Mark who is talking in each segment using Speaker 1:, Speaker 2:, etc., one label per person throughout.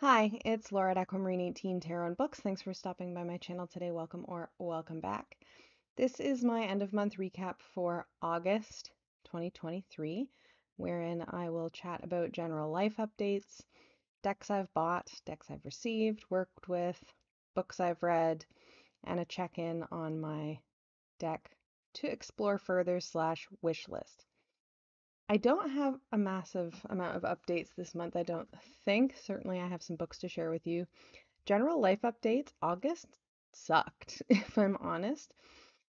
Speaker 1: Hi, it's Laura at Aquamarine18 Tarot and Books. Thanks for stopping by my channel today. Welcome or welcome back. This is my end of month recap for August 2023, wherein I will chat about general life updates, decks I've bought, decks I've received, worked with, books I've read, and a check-in on my deck to explore further slash wish list. I don't have a massive amount of updates this month, I don't think. Certainly, I have some books to share with you. General life updates, August sucked, if I'm honest.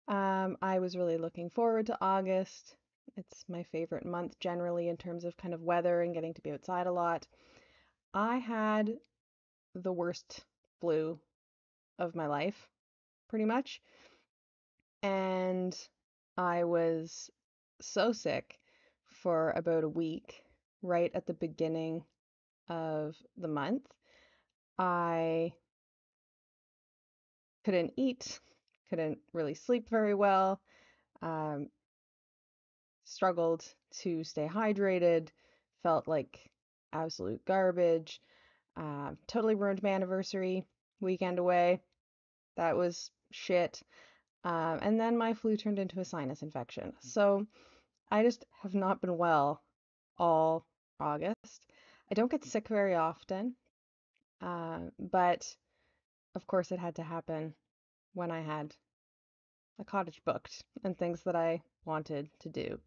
Speaker 1: I was really looking forward to August. It's my favorite month generally in terms of kind of weather and getting to be outside a lot. I had the worst flu of my life, pretty much. And I was so sick for about a week, right at the beginning of the month. I couldn't eat, couldn't really sleep very well, um, struggled to stay hydrated, felt like absolute garbage, totally ruined my anniversary weekend away. That was shit. And then my flu turned into a sinus infection. So I just have not been well all August. I don't get sick very often, but of course it had to happen when I had a cottage booked and things that I wanted to do.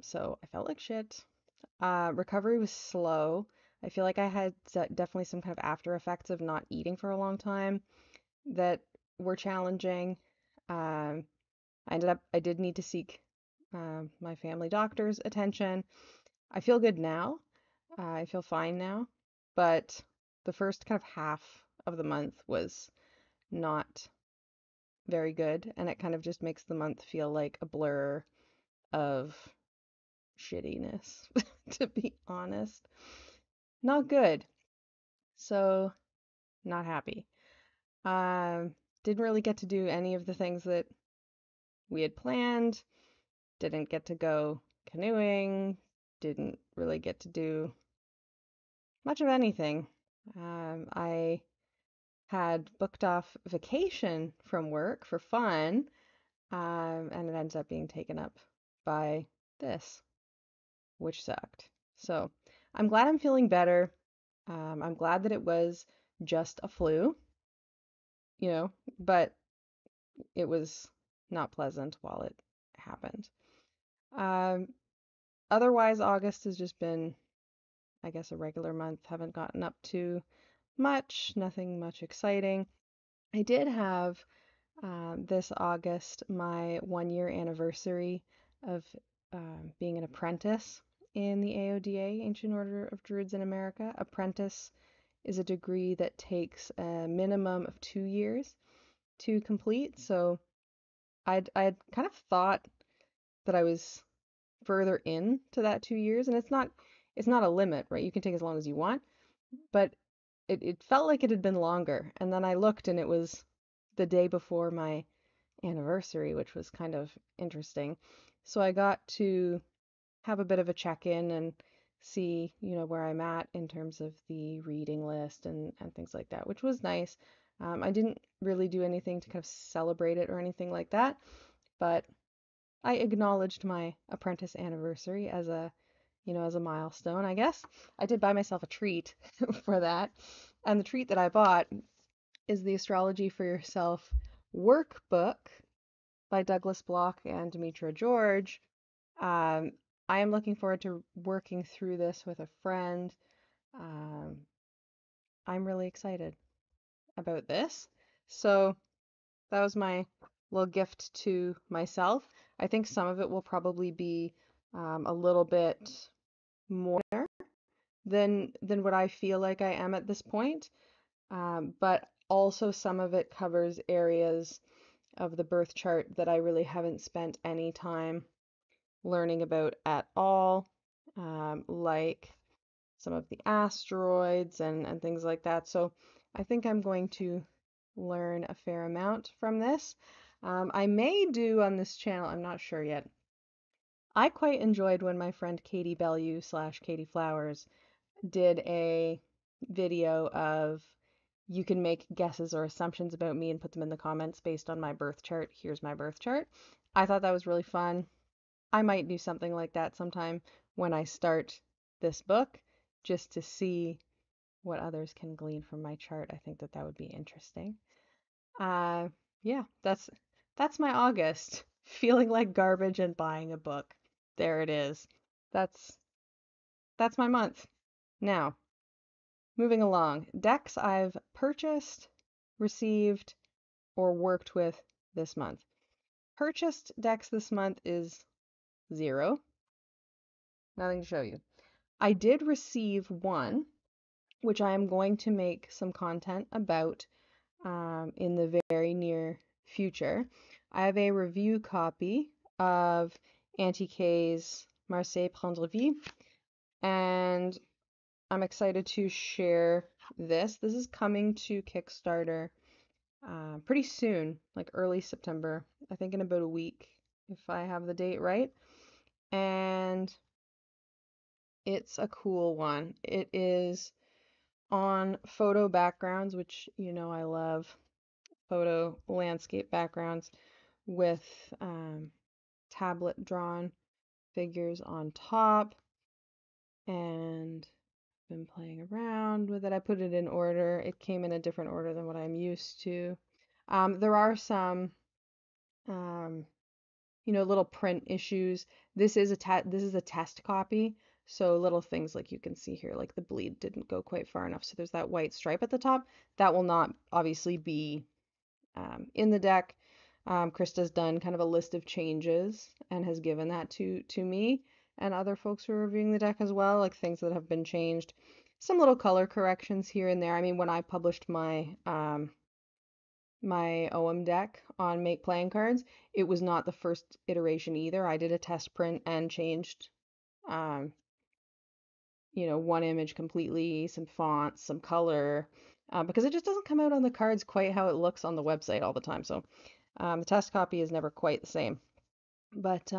Speaker 1: So I felt like shit. Recovery was slow. I feel like I had definitely some kind of after effects of not eating for a long time that were challenging. Um, I did need to seek my family doctor's attention. I feel good now. I feel fine now, but the first kind of half of the month was not very good, and it kind of just makes the month feel like a blur of shittiness, to be honest. Not good. So, not happy. Um, didn't really get to do any of the things that we had planned. Didn't get to go canoeing. Didn't really get to do much of anything. I had booked off vacation from work for fun, and it ends up being taken up by this, which sucked. So I'm glad I'm feeling better. I'm glad that it was just a flu, but it was not pleasant while it happened. Um, Otherwise, August has just been, I guess, a regular month. Haven't gotten up to much, nothing much exciting. I did have this August my 1 year anniversary of being an apprentice in the AODA, Ancient Order of Druids in America. Apprentice is a degree that takes a minimum of 2 years to complete. So I'd kind of thought that I was further in to that 2 years, and it's not a limit, right? You can take as long as you want, but it felt like it had been longer. And then I looked and it was the day before my anniversary, which was kind of interesting. So I got to have a bit of a check-in and see, where I'm at in terms of the reading list and things like that, which was nice. I didn't really do anything to kind of celebrate it or anything like that, but I acknowledged my apprentice anniversary as a milestone, I guess. I did buy myself a treat for that. And the treat that I bought is the Astrology for Yourself workbook by Douglas Block and Demetra George. Um, I am looking forward to working through this with a friend. Um, I'm really excited about this. So that was my little gift to myself. I think some of it will probably be a little bit more than what I feel like I am at this point. But also some of it covers areas of the birth chart that I really haven't spent any time learning about at all, like some of the asteroids and things like that. So I think I'm going to learn a fair amount from this. I may do on this channel, I'm not sure yet. I quite enjoyed when my friend Katie Bellew slash Katie Flowers did a video of you can make guesses or assumptions about me and put them in the comments based on my birth chart. Here's my birth chart. I thought that was really fun. I might do something like that sometime when I start this book just to see what others can glean from my chart. I think that that would be interesting. Uh, yeah, that's my August. Feeling like garbage and buying a book. There it is. That's that's my month. Now, moving along. Decks I've purchased, received, or worked with this month. Purchased decks this month is 0. Nothing to show you. I did receive one, which I am going to make some content about in the very near future. I have a review copy of Auntie K's Marseille Prendre Vie, and I'm excited to share this. This is coming to Kickstarter pretty soon, like early September, I think in about a week, if I have the date right. And it's a cool one. It is on photo backgrounds, which you know I love photo landscape backgrounds with tablet drawn figures on top, and been playing around with it. I put it in order. It came in a different order than what I'm used to. There are some um, little print issues. This is a test copy, so little things like you can see here, like the bleed didn't go quite far enough, so there's that white stripe at the top. That will not obviously be in the deck. Krista's done kind of a list of changes and has given that to me and other folks who are reviewing the deck as well, like things that have been changed. Some little color corrections here and there. I mean, when I published my OM deck on Make Playing Cards, it was not the first iteration either. I did a test print and changed, um, one image completely, some fonts, some color, because it just doesn't come out on the cards quite how it looks on the website all the time. So the test copy is never quite the same. But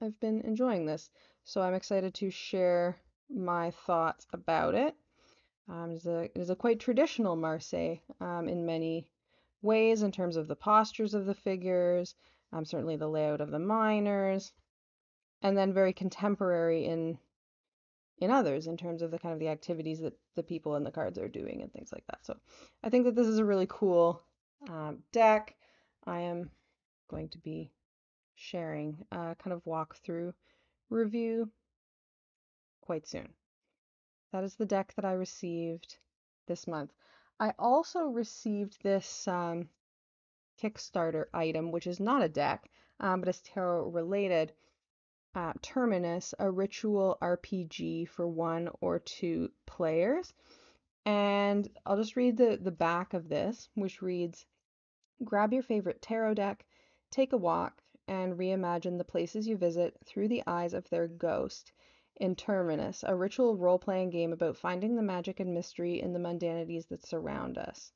Speaker 1: I've been enjoying this, so I'm excited to share my thoughts about it. It is a quite traditional Marseille in many ways in terms of the postures of the figures, certainly the layout of the miners, and then very contemporary in others in terms of the kind of the activities that the people in the cards are doing and things like that. So I think that this is a really cool deck. I am going to be sharing a kind of walkthrough review quite soon. That is the deck that I received this month. I also received this Kickstarter item, which is not a deck, but it's tarot related. Terminus, a ritual RPG for 1 or 2 players. And I'll just read the back of this, which reads, grab your favorite tarot deck, take a walk, and reimagine the places you visit through the eyes of their ghost in Terminus, a ritual role-playing game about finding the magic and mystery in the mundanities that surround us.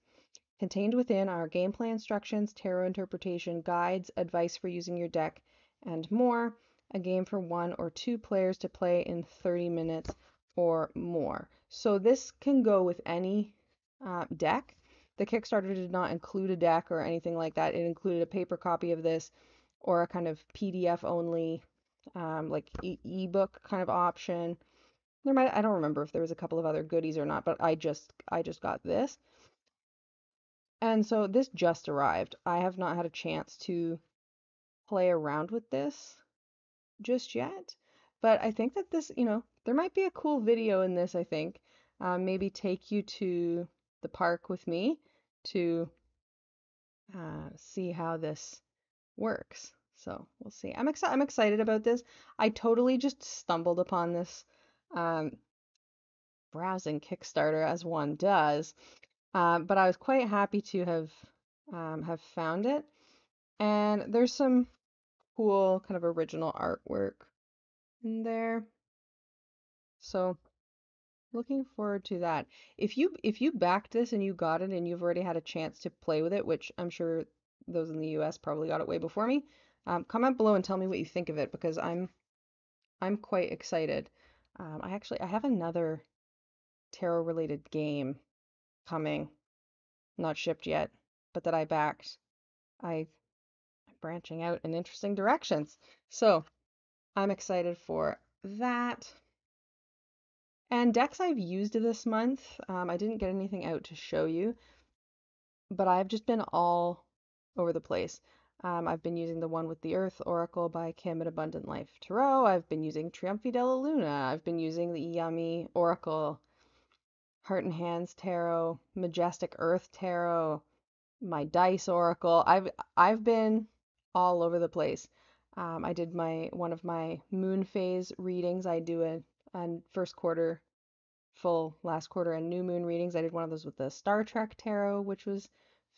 Speaker 1: Contained within are gameplay instructions, tarot interpretation, guides, advice for using your deck, and more. A game for 1 or 2 players to play in 30 minutes or more. So this can go with any deck. The Kickstarter did not include a deck or anything like that. It included a paper copy of this or a kind of PDF only, like ebook kind of option. I don't remember if there was a couple of other goodies or not, but I just got this. And so this just arrived. I have not had a chance to play around with this just yet, but I think that this, there might be a cool video in this, I think. Maybe take you to the park with me to see how this works. So we'll see. I'm excited about this. I totally just stumbled upon this um, browsing Kickstarter as one does, but I was quite happy to have found it. And there's some cool kind of original artwork in there. So looking forward to that. If you backed this and you got it and you've already had a chance to play with it, which I'm sure those in the US probably got it way before me, comment below and tell me what you think of it because I'm quite excited. I have another tarot related game coming, not shipped yet, but that I backed. I'm branching out in interesting directions. So I'm excited for that. And decks I've used this month, I didn't get anything out to show you, but I've just been all over the place. I've been using the one with the Earth Oracle by Kim at Abundant Life Tarot. I've been using Triumphi della Luna. I've been using the Yummy Oracle, Heart and Hands Tarot, Majestic Earth Tarot, my Dice Oracle. I've been all over the place. I did my one of my moon phase readings. I do a first quarter, full last quarter, and new moon readings. I did one of those with the Star Trek Tarot, which was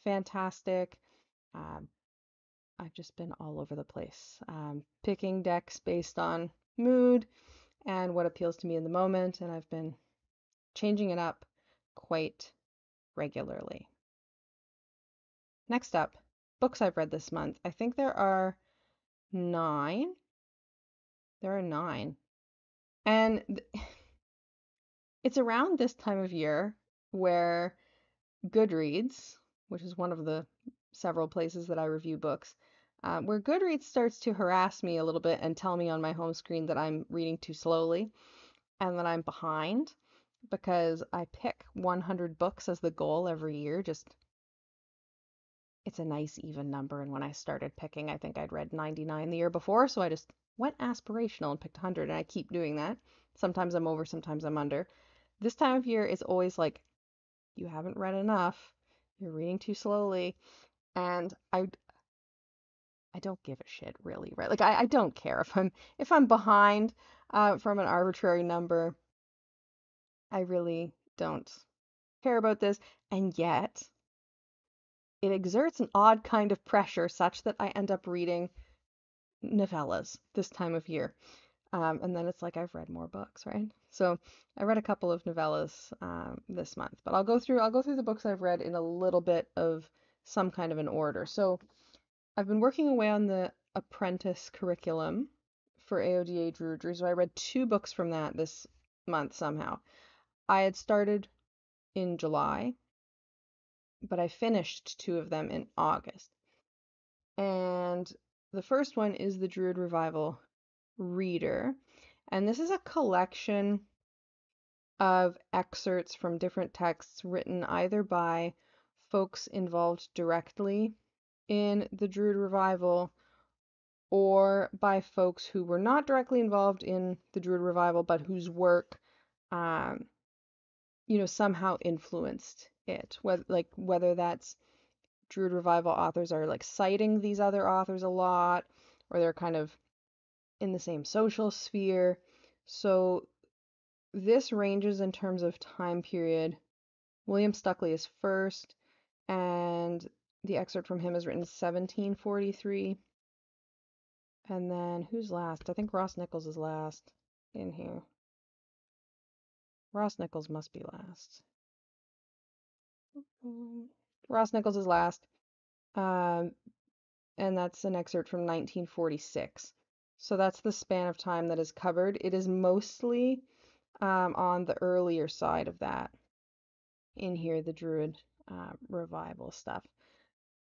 Speaker 1: fantastic. Um, I've just been all over the place, picking decks based on mood and what appeals to me in the moment, and I've been changing it up quite regularly. Next up, books I've read this month. I think there are 9. There are 9. And it's around this time of year where Goodreads, which is one of the several places that I review books, where Goodreads starts to harass me a little bit and tell me on my home screen that I'm reading too slowly and that I'm behind because I pick 100 books as the goal every year. Just it's a nice even number. And when I started picking, I think I'd read 99 the year before, so I just went aspirational and picked 100, and I keep doing that. Sometimes I'm over, sometimes I'm under. This time of year is always like, you haven't read enough, you're reading too slowly, and I don't give a shit really, right? Like I don't care if I'm behind from an arbitrary number. I really don't care about this, and yet it exerts an odd kind of pressure such that I end up reading novellas this time of year. And then it's like I've read more books, right? So I read a couple of novellas this month, but I'll go through the books I've read in a little bit of some kind of an order. So I've been working away on the apprentice curriculum for AODA Druidry, so I read 2 books from that this month somehow. I had started in July, but I finished 2 of them in August. And the first one is the Druid Revival Reader. And this is a collection of excerpts from different texts written either by folks involved directly in the Druid Revival or by folks who were not directly involved in the Druid Revival but whose work, um, somehow influenced it. Whether that's Druid Revival authors are like citing these other authors a lot, or they're kind of in the same social sphere. So this ranges in terms of time period. William Stuckley is first, and the excerpt from him is written 1743. And then who's last? I think Ross Nichols is last in here. Ross Nichols must be last. Ross Nichols is last. Um, and that's an excerpt from 1946. So that's the span of time that is covered. It is mostly on the earlier side of that in here, the Druid revival stuff.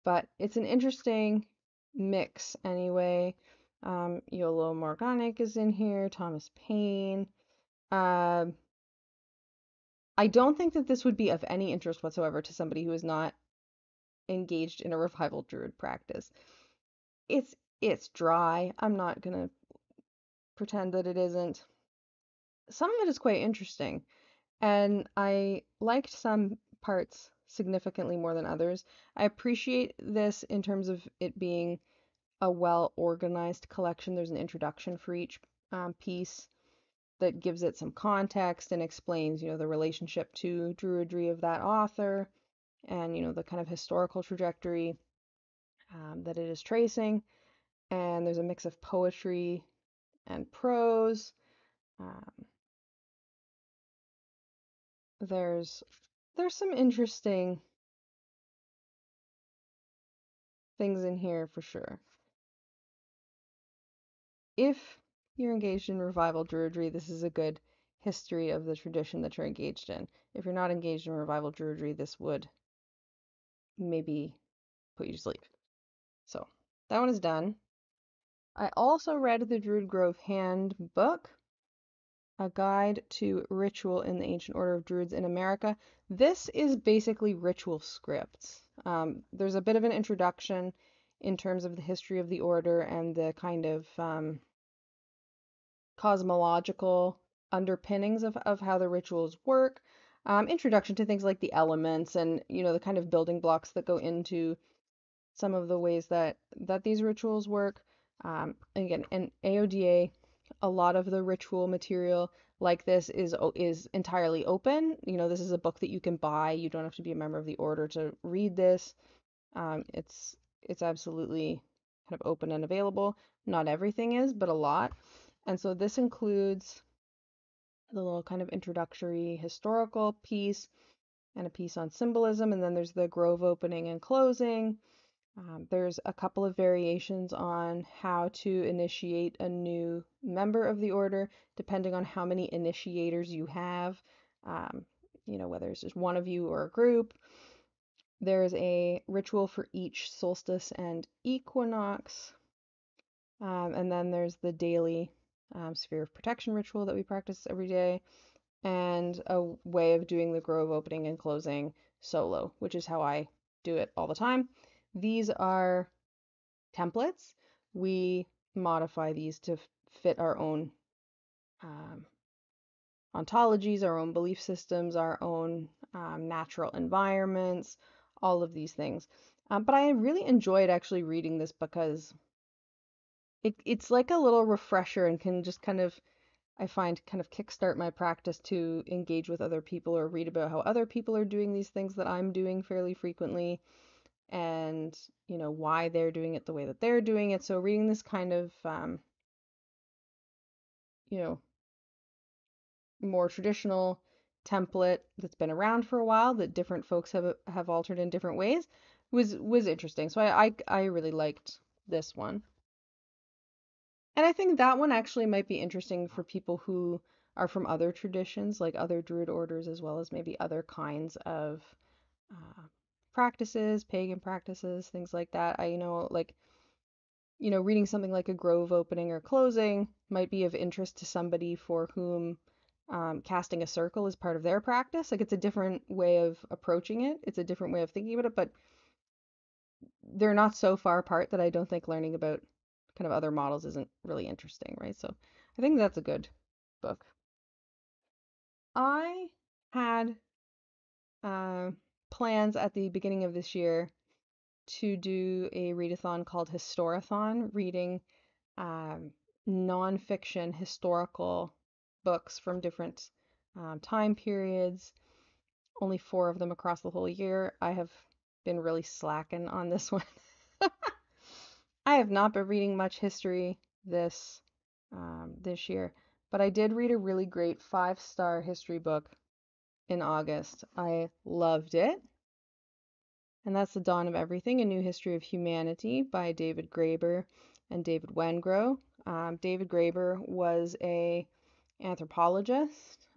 Speaker 1: But it's an interesting mix anyway. Iolo Morganic is in here, Thomas Paine. I don't think that this would be of any interest whatsoever to somebody who is not engaged in a revival druid practice. It's dry. I'm not gonna pretend that it isn't. Some of it is quite interesting, and I liked some parts significantly more than others. I appreciate this in terms of it being a well-organized collection. There's an introduction for each piece that gives it some context and explains, the relationship to Druidry of that author and, the kind of historical trajectory that it is tracing. And there's a mix of poetry and prose. Um, there's some interesting things in here for sure. If you're engaged in revival druidry, this is a good history of the tradition that you're engaged in. If you're not engaged in revival Druidry, this would maybe put you to sleep. So that one is done. I also read the Druid Grove Handbook, a guide to ritual in the Ancient Order of Druids in America. This is basically ritual scripts. There's a bit of an introduction in terms of the history of the order and the kind of cosmological underpinnings of how the rituals work. Introduction to things like the elements and the kind of building blocks that go into some of the ways that these rituals work. Again, in AODA, a lot of the ritual material like this is entirely open. This is a book that you can buy. You don't have to be a member of the order to read this. It's absolutely kind of open and available. Not everything is, but a lot. And so this includes the little kind of introductory historical piece and a piece on symbolism, and then there's the grove opening and closing. There's a couple of variations on how to initiate a new member of the order, depending on how many initiators you have, whether it's just one of you or a group. There's a ritual for each solstice and equinox. And then there's the daily sphere of protection ritual that we practice every day, and a way of doing the grove opening and closing solo, which is how I do it all the time. These are templates. We modify these to fit our own ontologies, our own belief systems, our own natural environments, all of these things. But I really enjoyed actually reading this because it's like a little refresher and can just kind of, I find, kind of kickstart my practice to engage with other people or read about how other people are doing these things that I'm doing fairly frequently, and why they're doing it the way that they're doing it. So reading this kind of you know more traditional template that's been around for a while that different folks have altered in different ways was interesting. So I really liked this one. And I think that one actually might be interesting for people who are from other traditions, like other Druid orders, as well as maybe other kinds of uh, practices, pagan practices, things like that. Reading something like a grove opening or closing might be of interest to somebody for whom casting a circle is part of their practice. Like, it's a different way of approaching it. It's a different way of thinking about it, but they're not so far apart that I don't think learning about kind of other models isn't really interesting, right? So I think that's a good book. I had uh, plans at the beginning of this year to do a readathon called Historathon, reading um, nonfiction historical books from different time periods, only 4 of them across the whole year. I have been really slacking on this one. I have not been reading much history this year, but I did read a really great 5-star history book in August. I loved it, and that's The Dawn of Everything: A New History of Humanity by David Graeber and David Wengrow. David Graeber was a anthropologist,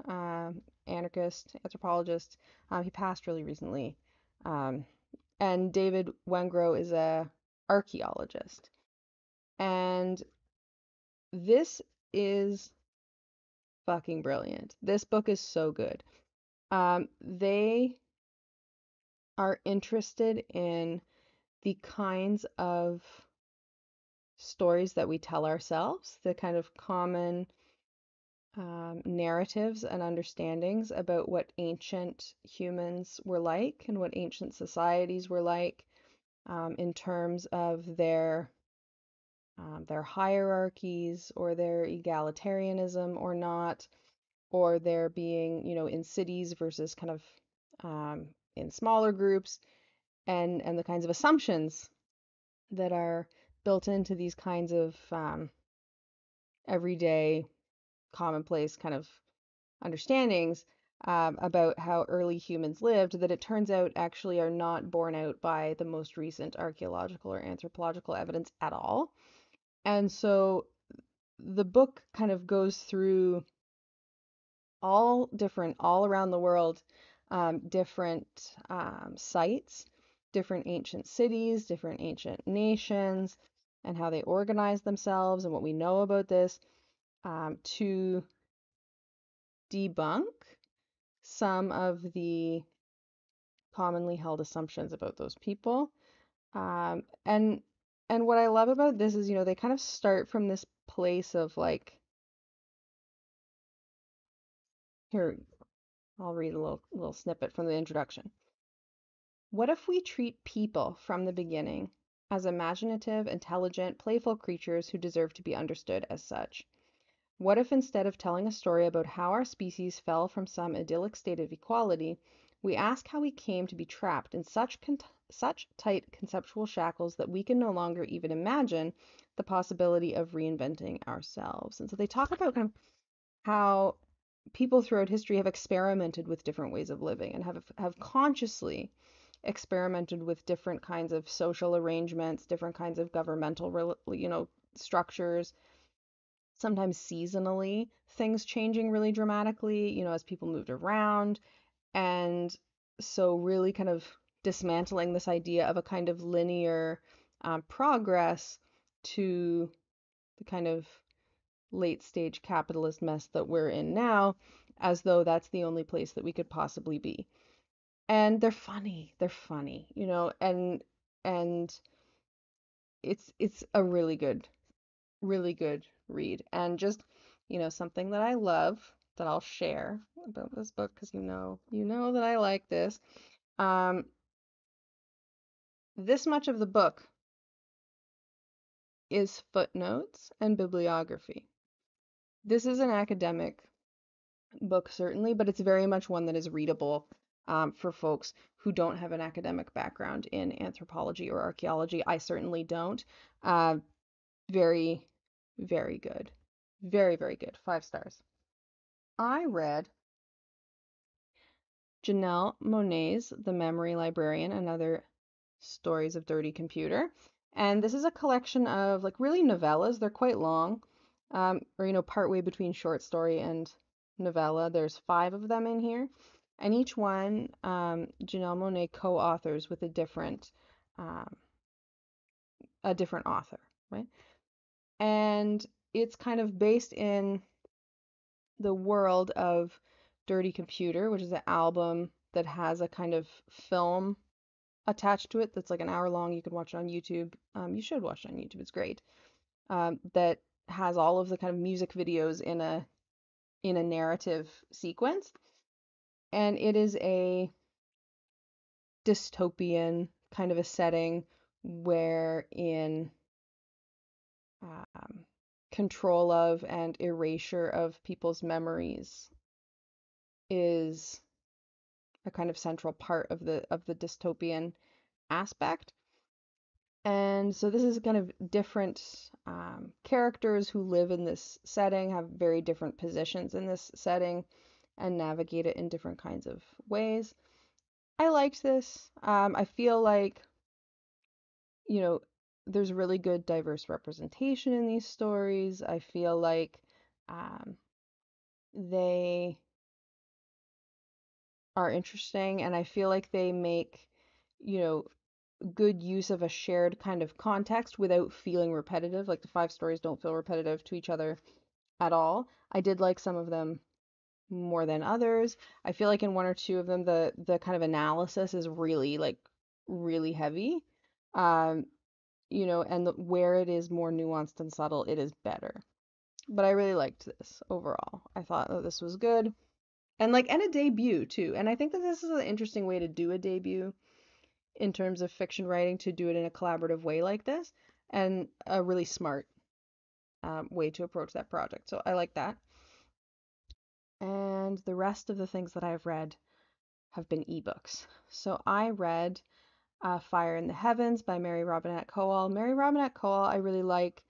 Speaker 1: anarchist anthropologist. He passed really recently. Um, and David Wengrow is a archaeologist. And this is fucking brilliant. This book is so good. They are interested in the kinds of stories that we tell ourselves, the kind of common narratives and understandings about what ancient humans were like and what ancient societies were like, in terms of their hierarchies or their egalitarianism or not, or their being, in cities versus kind of in smaller groups, and the kinds of assumptions that are built into these kinds of everyday, commonplace kind of understandings about how early humans lived, that it turns out actually are not borne out by the most recent archaeological or anthropological evidence at all. And so the book kind of goes through all different, all around the world, different sites, different ancient cities, different ancient nations, and how they organized themselves and what we know about this, to debunk some of the commonly held assumptions about those people. Um, and and what I love about this is, they kind of start from this place of like, here, I'll read a little snippet from the introduction. What if we treat people from the beginning as imaginative, intelligent, playful creatures who deserve to be understood as such? What if instead of telling a story about how our species fell from some idyllic state of equality, we ask how we came to be trapped in such tight conceptual shackles that we can no longer even imagine the possibility of reinventing ourselves? And so they talk about kind of how people throughout history have experimented with different ways of living and have consciously experimented with different kinds of social arrangements, different kinds of governmental, structures, sometimes seasonally, things changing really dramatically, as people moved around. And so, really kind of dismantling this idea of a kind of linear progress to the kind of late stage capitalist mess that we're in now, as though that's the only place that we could possibly be. And they're funny, and it's a really good read. And just, something that I love that I'll share about this book, because you know that I like this. Um, this much of the book is footnotes and bibliography. This is an academic book, certainly, but it's very much one that is readable for folks who don't have an academic background in anthropology or archaeology. I certainly don't. Uh, very, very good. Very, very good. 5 stars. I read Janelle Monáe's The Memory Librarian and Other Stories of Dirty Computer. And this is a collection of like really novellas. They're quite long, or partway between short story and novella. There's 5 of them in here, and each one Janelle Monáe co-authors with um, a different author, right? And it's kind of based in the world of Dirty Computer, which is an album that has a kind of film attached to it that's like an hour long. You can watch it on YouTube. You should watch it on YouTube. It's great. That has all of the kind of music videos in a narrative sequence, and it is a dystopian kind of a setting wherein um, control of and erasure of people's memories is a kind of central part of the dystopian aspect. And so this is kind of different characters who live in this setting, have very different positions in this setting, and navigate it in different kinds of ways. I liked this. I feel like, you know, there's really good diverse representation in these stories. I feel like um, they are interesting, and I feel like they make, you know, good use of a shared kind of context without feeling repetitive. Like the 5 stories don't feel repetitive to each other at all. I did like some of them more than others. I feel like in 1 or 2 of them the kind of analysis is really like really heavy. Um, and where it is more nuanced and subtle, it is better. But I really liked this overall. I thought that this was good. And a debut too. And I think that this is an interesting way to do a debut in terms of fiction writing, to do it in a collaborative way like this, and a really smart way to approach that project. So I like that. And the rest of the things that I've read have been ebooks. So I read Fire in the Heavens by Mary Robinette Kowal. Mary Robinette Kowal, I really like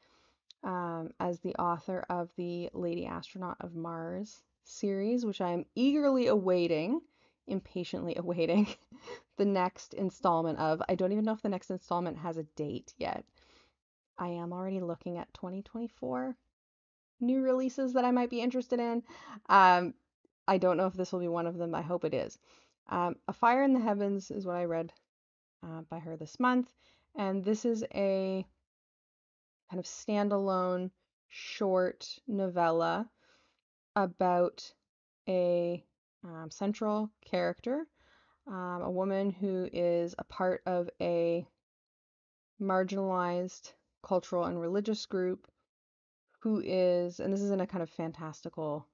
Speaker 1: as the author of the Lady Astronaut of Mars series, which I am impatiently awaiting the next installment of. I don't even know if the next installment has a date yet. I am already looking at 2024 new releases that I might be interested in. Um, I don't know if this will be one of them. I hope it is. A Fire in the Heavens is what I read by her this month. And this is a kind of standalone short novella about a central character, a woman who is a part of a marginalized cultural and religious group who is, and this is in a kind of fantastical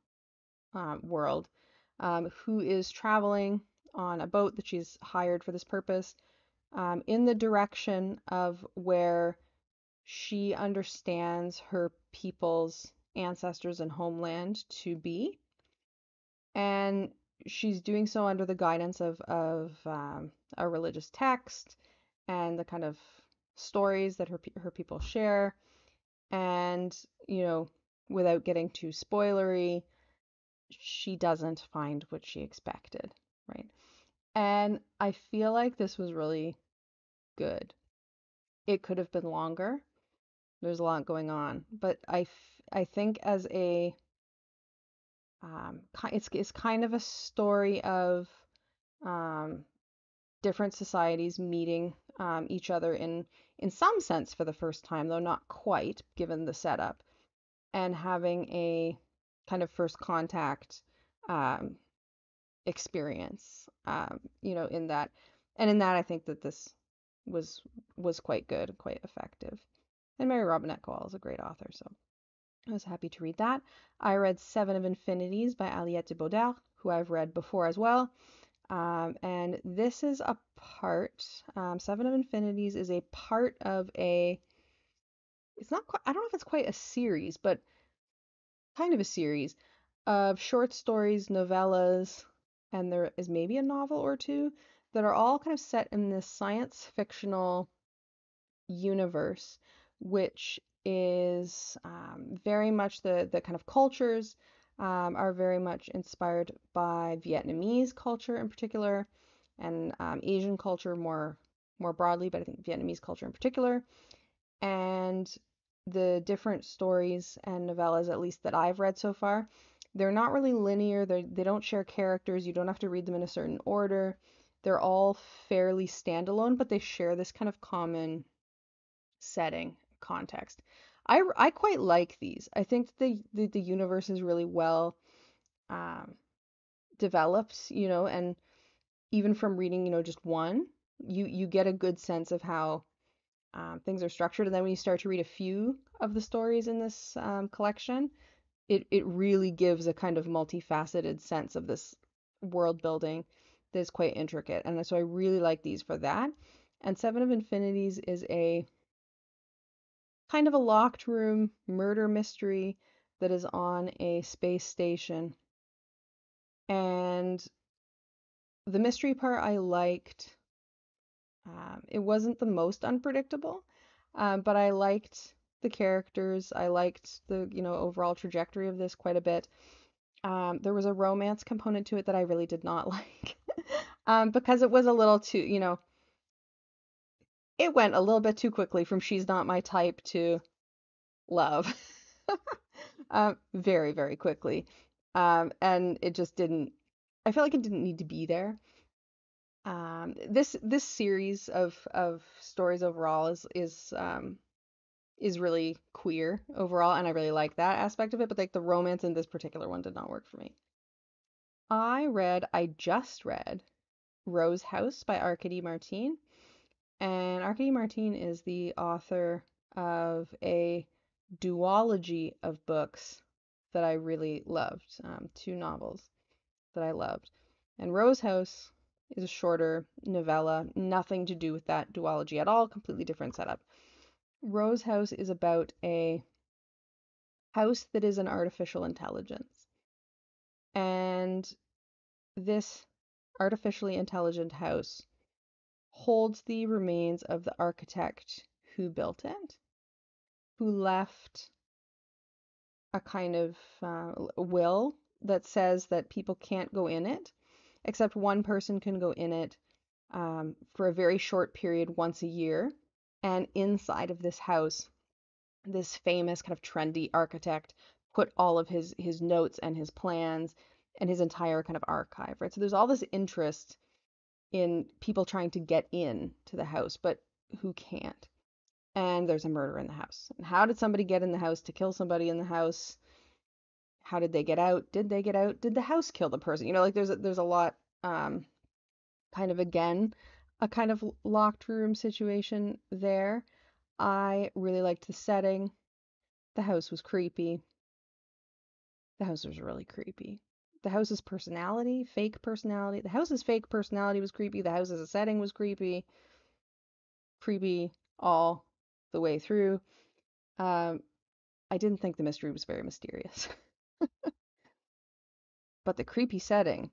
Speaker 1: world, who is traveling on a boat that she's hired for this purpose in the direction of where she understands her people's ancestors and homeland to be. And she's doing so under the guidance of a religious text and the kind of stories that her people share. And, you know, without getting too spoilery, she doesn't find what she expected, right? And I feel like this was really good. It could have been longer. There's a lot going on, but I think as a it's kind of a story of um, different societies meeting each other in some sense for the first time, though not quite, given the setup, and having a kind of first contact um, experience, in that, and in that I think that this was was quite good, quite effective. And Mary Robinette Kowal is a great author, so I was happy to read that. I read Seven of Infinities by Aliette de Bodard, who I've read before as well. And this is a part, Seven of Infinities is a part of it's not quite, I don't know if it's quite a series, but kind of a series of short stories, novellas, and there is maybe a novel or two that are all kind of set in this science fictional universe, which is very much the kind of cultures are very much inspired by Vietnamese culture in particular, and Asian culture more broadly, but I think Vietnamese culture in particular. And the different stories and novellas, at least that I've read so far, they're not really linear. They don't share characters. You don't have to read them in a certain order. They're all fairly standalone, but they share this kind of common setting, context. I quite like these. I think the universe is really well um, developed, and even from reading, just one, you get a good sense of how things are structured. And then when you start to read a few of the stories in this collection, it really gives a kind of multifaceted sense of this world building that is quite intricate. And so I really like these for that. And Seven of Infinities is a kind of a locked room murder mystery that is on a space station. And the mystery part I liked. It wasn't the most unpredictable, but I liked the characters. I liked the, overall trajectory of this quite a bit. There was a romance component to it that I really did not like, because it was a little too, it went a little bit too quickly from she's not my type to love. Very, very quickly. And it just didn't, I feel like it didn't need to be there. This series of stories overall is really queer overall, and I really like that aspect of it, but like the romance in this particular one did not work for me. I just read Rose House by Arkady Martine, and Arkady Martine is the author of a duology of books that I really loved, two novels that I loved. And Rose House is a shorter novella, nothing to do with that duology at all, completely different setup. Rose House is about a house that is an artificial intelligence. And this artificially intelligent house holds the remains of the architect who built it, who left a kind of will that says that people can't go in it, except one person can go in it for a very short period once a year. And inside of this house, this famous kind of trendy architect put all of his notes and his plans and his entire kind of archive, right? So there's all this interest in people trying to get in to the house, but who can't. And there's a murder in the house. And how did somebody get in the house to kill somebody in the house? How did they get out? Did they get out? Did the house kill the person? Like there's a lot kind of again a kind of locked room situation there. I really liked the setting. The house was creepy. The house was really creepy. The house's personality, fake personality. The house's fake personality was creepy. The house's setting was creepy. Creepy all the way through. Um, I didn't think the mystery was very mysterious, but the creepy setting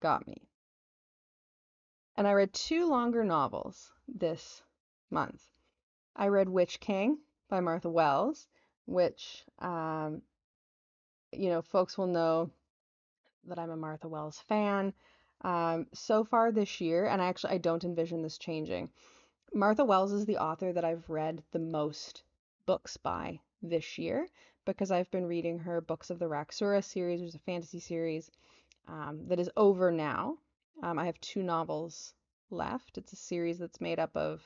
Speaker 1: got me. And I read two longer novels this month. I read Witch King by Martha Wells, which, folks will know that I'm a Martha Wells fan. So far this year, and I don't envision this changing. Martha Wells is the author that I've read the most books by this year because I've been reading her Books of the Raksura series, which is a fantasy series that is over now. I have two novels left. It's a series that's made up of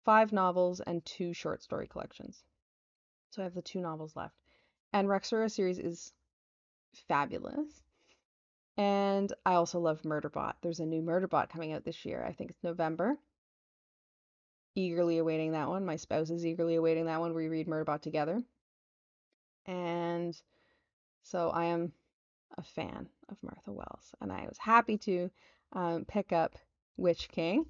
Speaker 1: 5 novels and 2 short story collections. So I have the 2 novels left. And Raksura series is fabulous. And I also love Murderbot. There's a new Murderbot coming out this year. I think it's November. Eagerly awaiting that one. My spouse is eagerly awaiting that one. We read Murderbot together. And so I am a fan of Martha Wells. And I was happy to pick up Witch King.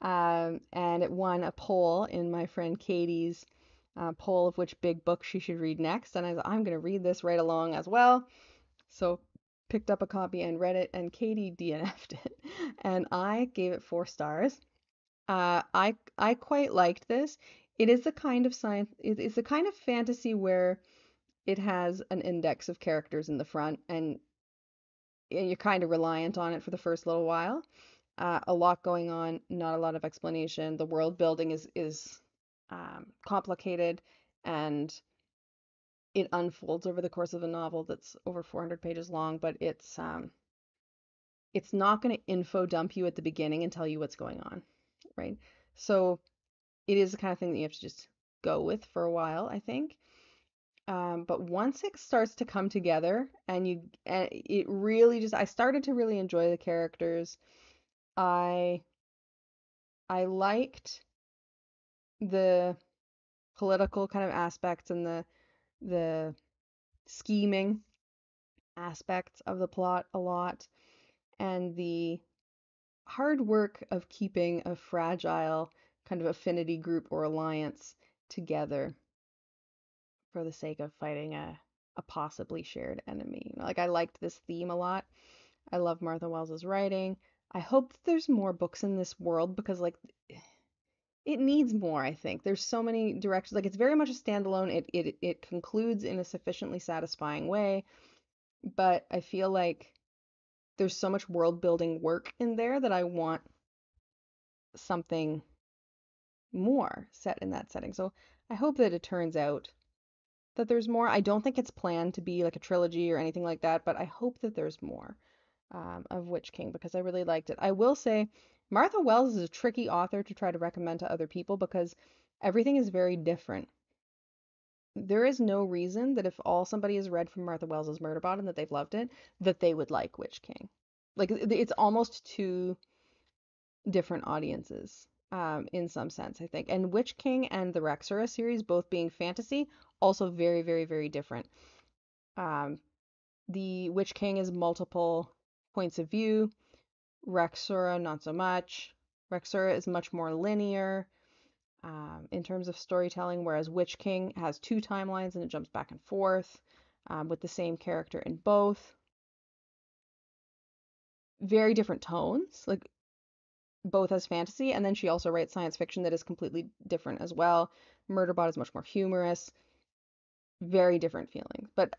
Speaker 1: And it won a poll in my friend Katie's poll of which big book she should read next. And I was I'm going to read this right along as well. So picked up a copy and read it, and Katie DNF'd it. And I gave it 4 stars. I quite liked this. It is the kind of science, it's the kind of fantasy where it has an index of characters in the front, and you're kind of reliant on it for the first little while. A lot going on, not a lot of explanation. The world building is complicated, and it unfolds over the course of a novel that's over 400 pages long, but it's not going to info dump you at the beginning and tell you what's going on, right? So it is the kind of thing that you have to just go with for a while, I think. But once it starts to come together and it really just, I started to really enjoy the characters. I I liked the political kind of aspects and the scheming aspects of the plot a lot, and the hard work of keeping a fragile kind of affinity group or alliance together for the sake of fighting a possibly shared enemy. Like I liked this theme a lot. I love Martha Wells's writing. I hope that there's more books in this world because like it needs more, I think. There's so many directions. Like it's very much a standalone. It concludes in a sufficiently satisfying way, but I feel like there's so much world building work in there that I want something more set in that setting. So I hope that it turns out that there's more. I don't think it's planned to be like a trilogy or anything like that, but I hope that there's more of Witch King because I really liked it. I will say Martha Wells is a tricky author to try to recommend to other people because everything is very different. There is no reason that if all somebody has read from Martha Wells's Murderbot and that they've loved it, that they would like Witch King. Like it's almost two different audiences in some sense, I think. And Witch King and the Raksura series, both being fantasy, also very, very, very different. Um, the Witch King is multiple points of view. Raksura, not so much. Raksura is much more linear in terms of storytelling, whereas Witch King has 2 timelines and it jumps back and forth with the same character in both. Very different tones. Like both as fantasy, and then she also writes science fiction that is completely different as well. Murderbot is much more humorous, very different feelings. But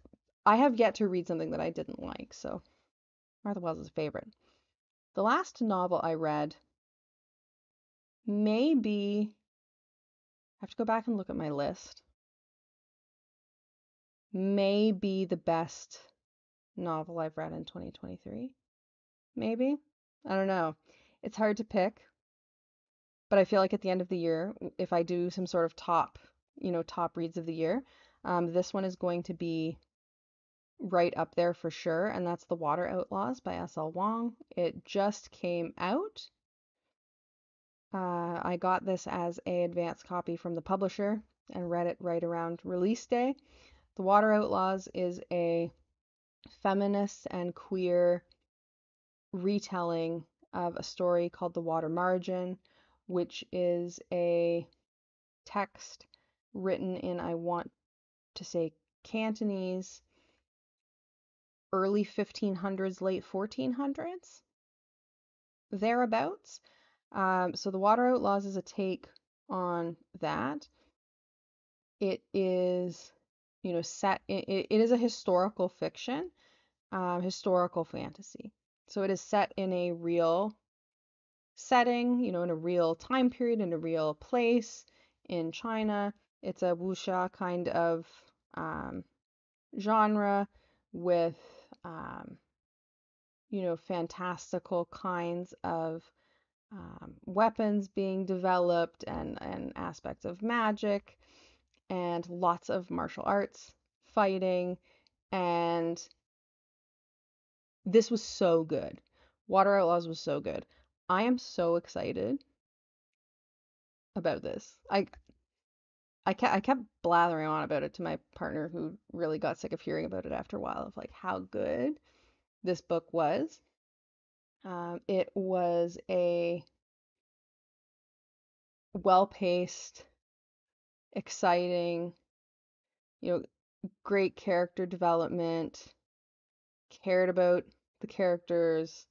Speaker 1: I have yet to read something that I didn't like, so Martha Wells is a favorite. The last novel I read maybe I have to go back and look at my list. May be the best novel I've read in 2023. Maybe. I don't know. It's hard to pick, but I feel like at the end of the year, if I do some sort of top reads of the year, this one is going to be right up there for sure, and that's The Water Outlaws by S.L. Wong. It just came out. I got this as a advance copy from the publisher and read it right around release day. The Water Outlaws is a feminist and queer retelling of a story called The Water Margin, which is a text written in, I want to say, Cantonese, early 1500s, late 1400s, thereabouts. So The Water Outlaws is a take on that. It is, set, it is a historical fiction, historical fantasy. So it is set in a real setting, in a real time period, in a real place in China. It's a wuxia kind of um, genre with, um, fantastical kinds of weapons being developed and aspects of magic and lots of martial arts fighting. And this was so good. Water Outlaws was so good. I am so excited about this. I kept blathering on about it to my partner, who really got sick of hearing about it after a while, of like how good this book was. It was a well-paced, exciting, you know, great character development, cared about the characters.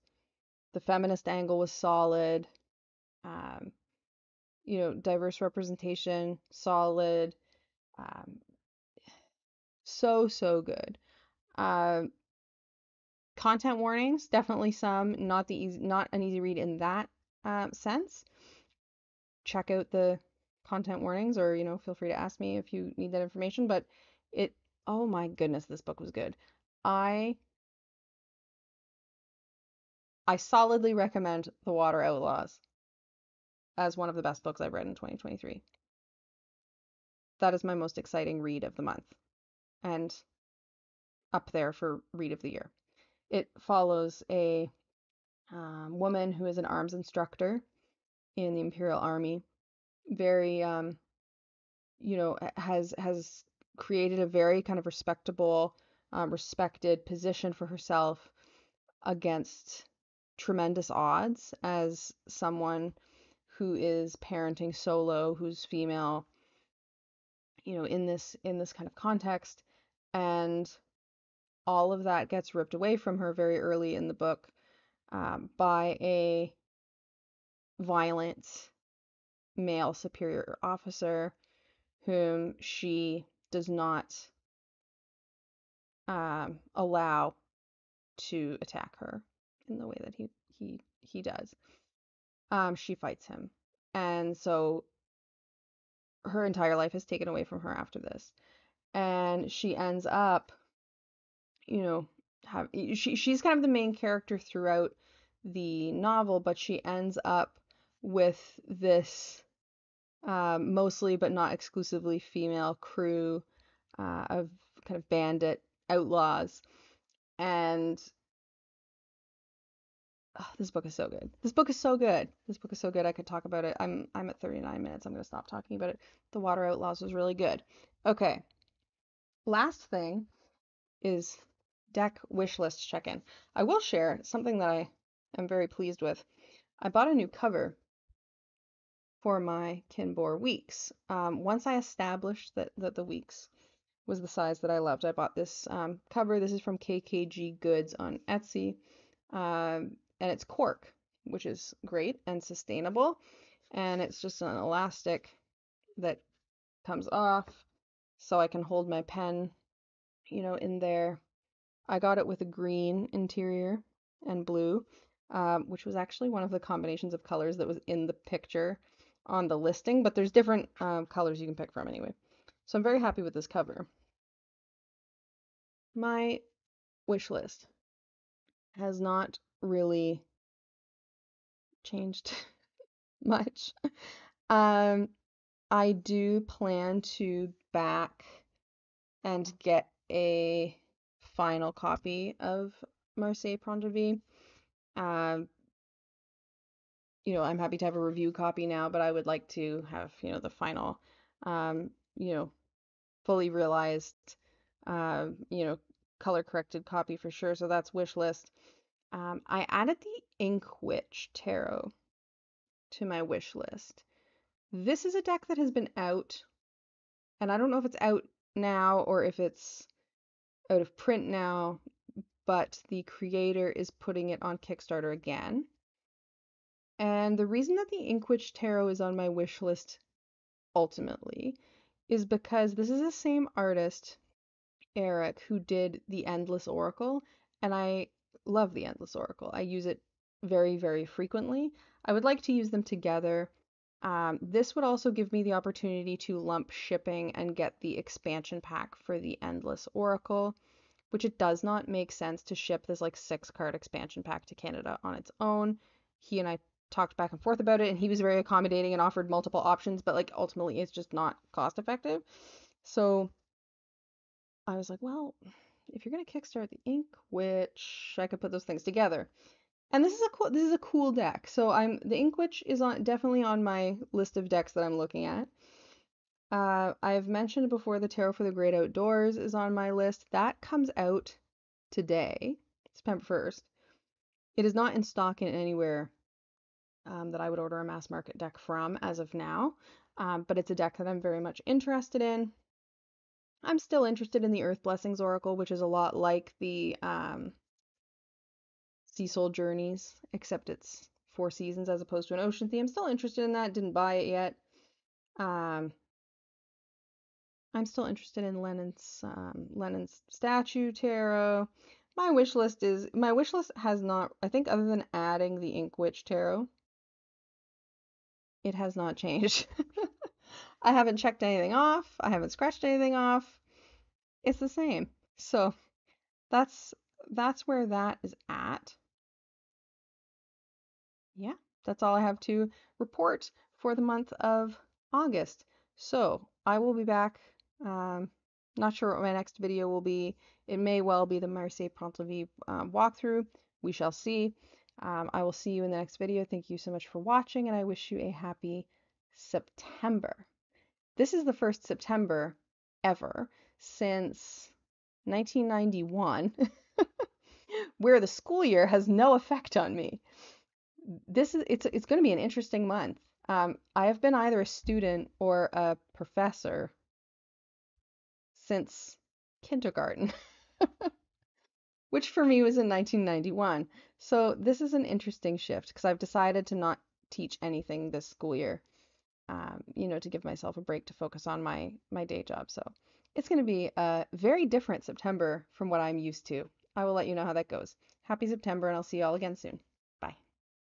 Speaker 1: The feminist angle was solid. Um, diverse representation, solid. Um, so good. Um, Content warnings, definitely some. Not an easy read in that sense. Check out the content warnings, or feel free to ask me if you need that information. But it, oh my goodness, this book was good. I I solidly recommend The Water Outlaws as one of the best books I've read in 2023. That is my most exciting read of the month, and up there for read of the year. It follows a woman who is an arms instructor in the Imperial Army. Very, has created a very kind of respectable, respected position for herself against tremendous odds as someone who is parenting solo, who's female, in this kind of context. And all of that gets ripped away from her very early in the book, by a violent male superior officer whom she does not allow to attack her in the way that he does. She fights him, and so her entire life is taken away from her after this, and she ends up, you know, she's kind of the main character throughout the novel, but she ends up with this mostly but not exclusively female crew of kind of bandit outlaws. And this book is so good. This book is so good. This book is so good. I could talk about it. I'm at 39 minutes. I'm going to stop talking about it. The Water Outlaws was really good. Okay. Last thing is deck wish list check-in. I will share something that I am very pleased with. I bought a new cover for my Kinbor Weeks. Once I established that the Weeks was the size that I loved, I bought this cover. This is from KKG Goods on Etsy, and it's cork, which is great and sustainable. And it's just an elastic that comes off, so I can hold my pen, in there. I got it with a green interior and blue, which was actually one of the combinations of colors that was in the picture on the listing, but there's different colors you can pick from anyway. So I'm very happy with this cover. My wish list has not really changed much. Um, I do plan to back and get a final copy of Marseille Pont-de-Vie. Um, I'm happy to have a review copy now, but I would like to have, the final, um, you know, fully realized, uh, you know, color corrected copy for sure. So that's wish list. I added the Inkwitch Tarot to my wish list. This is a deck that has been out, and I don't know if it's out now or if it's out of print now, but the creator is putting it on Kickstarter again. And the reason that the Inkwitch Tarot is on my wish list ultimately is because this is the same artist, Eric, who did the Endless Oracle, and I love the Endless Oracle. I use it very, very frequently. I would like to use them together. This would also give me the opportunity to lump shipping and get the expansion pack for the Endless Oracle, which it does not make sense to ship this like 6 card expansion pack to Canada on its own. He and I talked back and forth about it, and he was very accommodating and offered multiple options, but like ultimately it's just not cost effective. So I was like, well, if you're gonna kickstart the ink, which I could put those things together. And this is a cool deck. So the Inkwitch is definitely on my list of decks that I'm looking at. I've mentioned before the Tarot for the Great Outdoors is on my list. That comes out today, September 1st. It is not in stock in anywhere that I would order a mass market deck from as of now, but it's a deck that I'm very much interested in. I'm still interested in the Earth Blessings Oracle, which is a lot like the Sea Soul Journeys, except it's 4 seasons as opposed to an ocean theme. I'm still interested in that. Didn't buy it yet. Um, I'm still interested in Lennon's statue tarot. My wish list has not, I think, other than adding the Inkwitch tarot, it has not changed. I haven't checked anything off. I haven't scratched anything off. It's the same. So that's that's where that is at. Yeah, that's all I have to report for the month of August. So I will be back. Um, Not sure what my next video will be. It may well be the Marseille Pont-de-Vie walkthrough. We shall see. I will see you in the next video. Thank you so much for watching, and I wish you a happy September. This is the first September ever since 1991 where the school year has no effect on me. It's going to be an interesting month. I have been either a student or a professor since kindergarten, which for me was in 1991. So this is an interesting shift because I've decided to not teach anything this school year, to give myself a break to focus on my day job. So it's going to be a very different September from what I'm used to. I will let you know how that goes. Happy September, and I'll see you all again soon.